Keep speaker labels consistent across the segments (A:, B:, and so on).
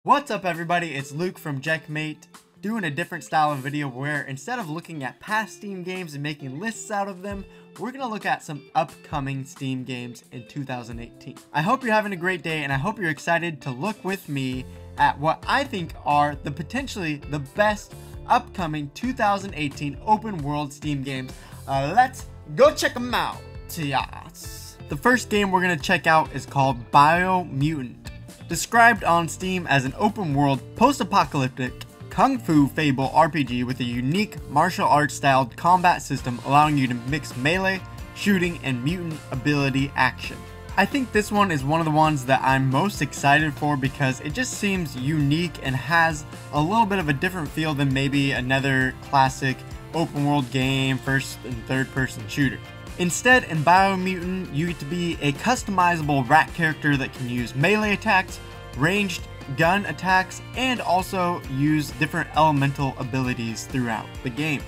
A: What's up everybody, it's Luke from Checkmate, doing a different style of video where instead of looking at past Steam games and making lists out of them, we're going to look at some upcoming Steam games in 2018. I hope you're having a great day and I hope you're excited to look with me at what I think are potentially the best upcoming 2018 open world Steam games. Let's go check them out. Yes. The first game we're going to check out is called Biomutant. Described on Steam as an open-world, post-apocalyptic, kung fu fable RPG with a unique martial arts styled combat system allowing you to mix melee, shooting, and mutant ability action. I think this one is one of the ones that I'm most excited for because it just seems unique and has a little bit of a different feel than maybe another classic open-world game, first and third person shooter. Instead, in Biomutant, you get to be a customizable rat character that can use melee attacks, ranged gun attacks, and also use different elemental abilities throughout the game.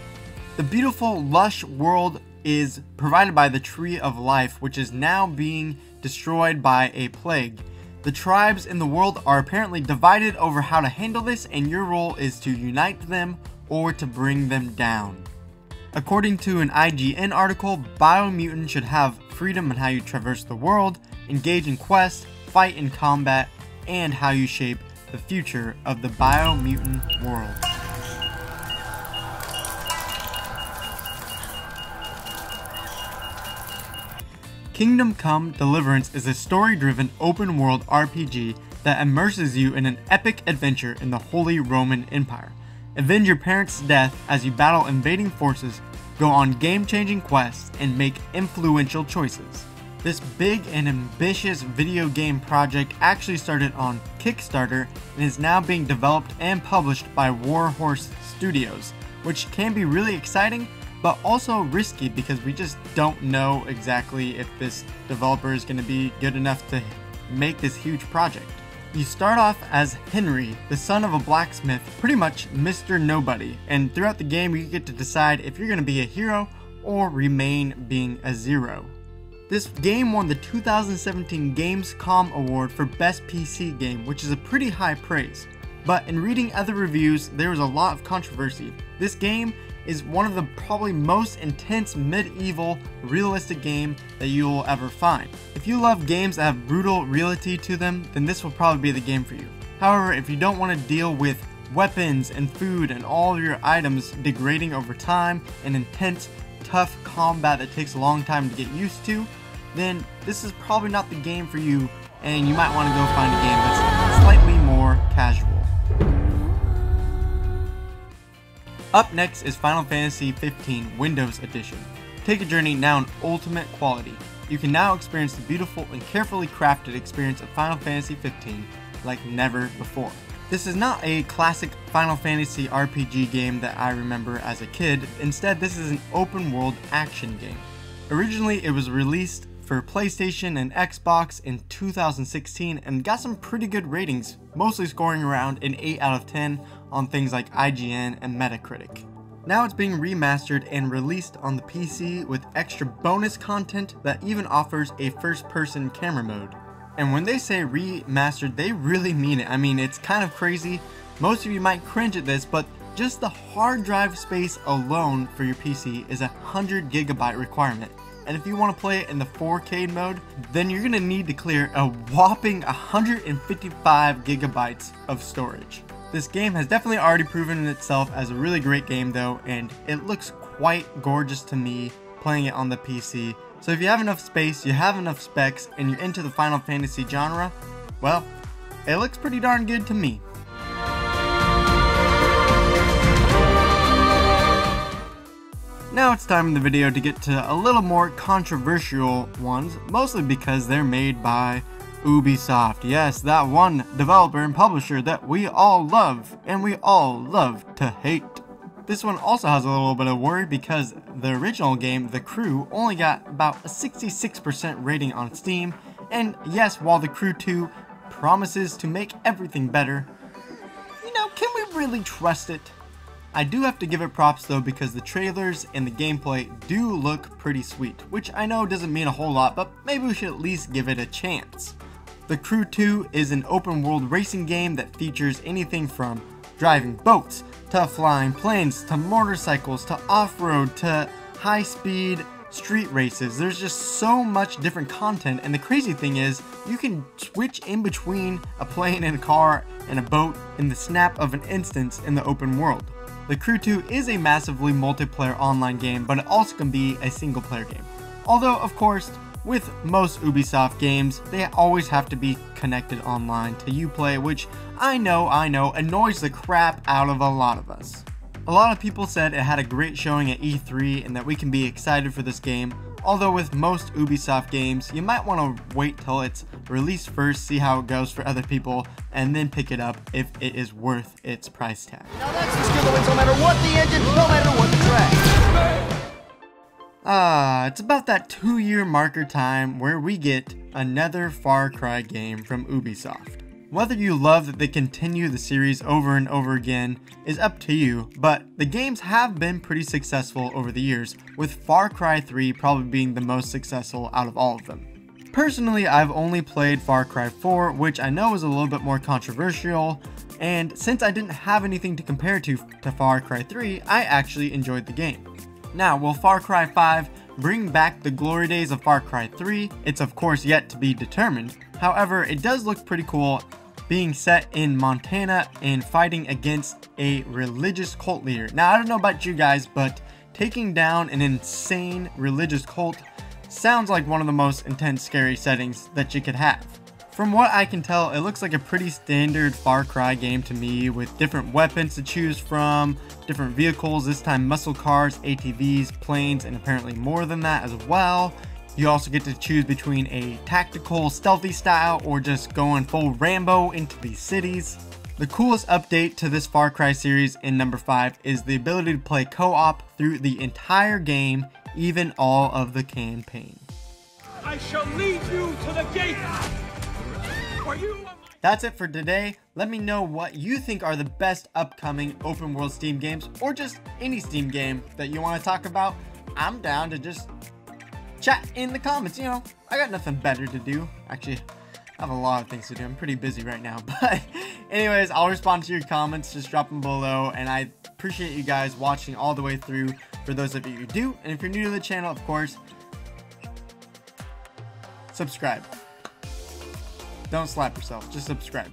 A: The beautiful, lush world is provided by the Tree of Life, which is now being destroyed by a plague. The tribes in the world are apparently divided over how to handle this, and your role is to unite them or to bring them down. According to an IGN article, Biomutant should have freedom in how you traverse the world, engage in quests, fight in combat, and how you shape the future of the Biomutant world. Kingdom Come: Deliverance is a story-driven open-world RPG that immerses you in an epic adventure in the Holy Roman Empire. Avenge your parents' death as you battle invading forces, go on game-changing quests, and make influential choices. This big and ambitious video game project actually started on Kickstarter and is now being developed and published by Warhorse Studios, which can be really exciting, but also risky because we just don't know exactly if this developer is going to be good enough to make this huge project. You start off as Henry, the son of a blacksmith, pretty much Mr. Nobody, and throughout the game you get to decide if you're going to be a hero or remain being a zero. This game won the 2017 Gamescom Award for Best PC Game, which is a pretty high praise. But in reading other reviews, there was a lot of controversy. This game is one of the probably most intense medieval realistic game that you will ever find. If you love games that have brutal reality to them, then this will probably be the game for you. However, if you don't want to deal with weapons and food and all your items degrading over time and intense, tough combat that takes a long time to get used to, then this is probably not the game for you, and you might want to go find a game that's slightly more casual. Up next is Final Fantasy XV Windows Edition. Take a journey now in ultimate quality. You can now experience the beautiful and carefully crafted experience of Final Fantasy XV like never before. This is not a classic Final Fantasy RPG game that I remember as a kid. Instead, this is an open world action game. Originally, it was released for PlayStation and Xbox in 2016 and got some pretty good ratings, mostly scoring around an 8 out of 10 on things like IGN and Metacritic. Now it's being remastered and released on the PC with extra bonus content that even offers a first-person camera mode. And when they say remastered, they really mean it. I mean, it's kind of crazy. Most of you might cringe at this, but just the hard drive space alone for your PC is a 100 gigabyte requirement. And if you want to play it in the 4K mode, then you're going to need to clear a whopping 155 gigabytes of storage. This game has definitely already proven itself as a really great game though, and it looks quite gorgeous to me playing it on the PC. So if you have enough space, you have enough specs, and you're into the Final Fantasy genre, well, it looks pretty darn good to me. Now it's time in the video to get to a little more controversial ones, mostly because they're made by Ubisoft. Yes, that one developer and publisher that we all love, and we all love to hate. This one also has a little bit of worry because the original game, The Crew, only got about a 66% rating on Steam, and yes, while The Crew 2 promises to make everything better, can we really trust it? I do have to give it props though because the trailers and the gameplay do look pretty sweet, which I know doesn't mean a whole lot, but maybe we should at least give it a chance. The Crew 2 is an open world racing game that features anything from driving boats, to flying planes, to motorcycles, to off-road, to high-speed street races. There's just so much different content, and the crazy thing is you can switch in between a plane and a car and a boat in the snap of an instance in the open world. The Crew 2 is a massively multiplayer online game, but it also can be a single player game. Although, of course, with most Ubisoft games, they always have to be connected online to Uplay, which I know annoys the crap out of a lot of us. A lot of people said it had a great showing at E3 and that we can be excited for this game, although with most Ubisoft games, you might want to wait till it's released first, see how it goes for other people, and then pick it up if it is worth its price tag.
B: Now that's the skill that wins no matter what the engine, no matter what the track.
A: It's about that 2-year marker time where we get another Far Cry game from Ubisoft. Whether you love that they continue the series over and over again is up to you, but the games have been pretty successful over the years, with Far Cry 3 probably being the most successful out of all of them. Personally, I've only played Far Cry 4, which I know is a little bit more controversial, and since I didn't have anything to compare to Far Cry 3, I actually enjoyed the game. Now, will Far Cry 5 bring back the glory days of Far Cry 3? It's of course yet to be determined. However, it does look pretty cool being set in Montana and fighting against a religious cult leader. Now, I don't know about you guys, but taking down an insane religious cult sounds like one of the most intense, scary settings that you could have. From what I can tell, it looks like a pretty standard Far Cry game to me, with different weapons to choose from, different vehicles, this time muscle cars, ATVs, planes, and apparently more than that as well. You also get to choose between a tactical, stealthy style or just going full Rambo into these cities. The coolest update to this Far Cry series in number 5 is the ability to play co-op through the entire game, even all of the campaign.
C: I shall lead you to the gate.
A: That's it for today. Let me know what you think are the best upcoming open world Steam games, or just any Steam game that you want to talk about. I'm down to just chat in the comments. You know, I got nothing better to do. Actually, I have a lot of things to do. I'm pretty busy right now. But anyways, I'll respond to your comments. Just drop them below. And I appreciate you guys watching all the way through, for those of you who do. And if you're new to the channel, of course, subscribe. Don't slap yourself. Just subscribe.